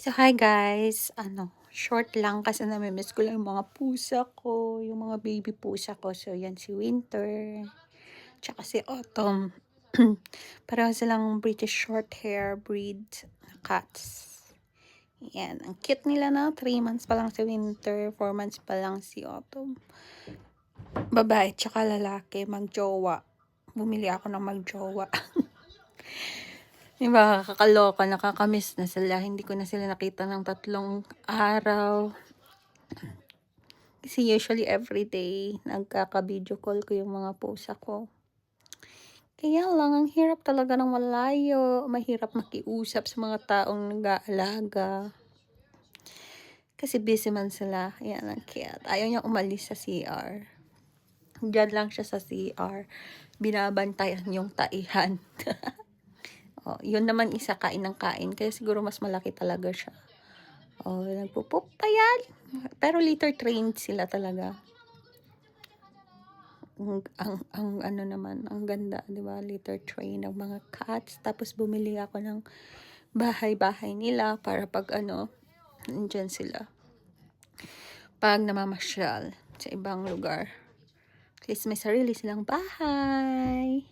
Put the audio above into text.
So, hi guys. Short lang kasi nami-miss ko lang yung mga pusa ko, yung mga baby pusa ko. So, yan si Winter, tsaka si Autumn. Pareho silang British short hair breed na cats. Yan, ang cute nila na. 3 months pa lang si Winter, 4 months pa lang si Autumn. Babae tsaka lalaki, magjowa. Bumili ako ng magjowa. Diba, kakaloka, nakakamiss na sila. Hindi ko na sila nakita ng 3 araw. Kasi usually everyday, nagkaka-video call ko yung mga pusa ko. Kaya lang, ang hirap talaga ng malayo. Mahirap makiusap sa mga taong nag-aalaga. Kasi busy man sila. Ayan, ang cute. Ayaw niya umalis sa CR. Diyan lang siya sa CR. Binabantayan yung taihan. Oh, yun naman isa kain ng kain. Kaya siguro mas malaki talaga siya. Oh, nagpupup pa yan. Pero litter trained sila talaga. Ang ano naman, ang ganda, 'di ba? Litter tray ng mga cats. Tapos bumili ako ng bahay-bahay nila para pag nandiyan sila. Pag namamasyal sa ibang lugar. At least may sarili silang bahay.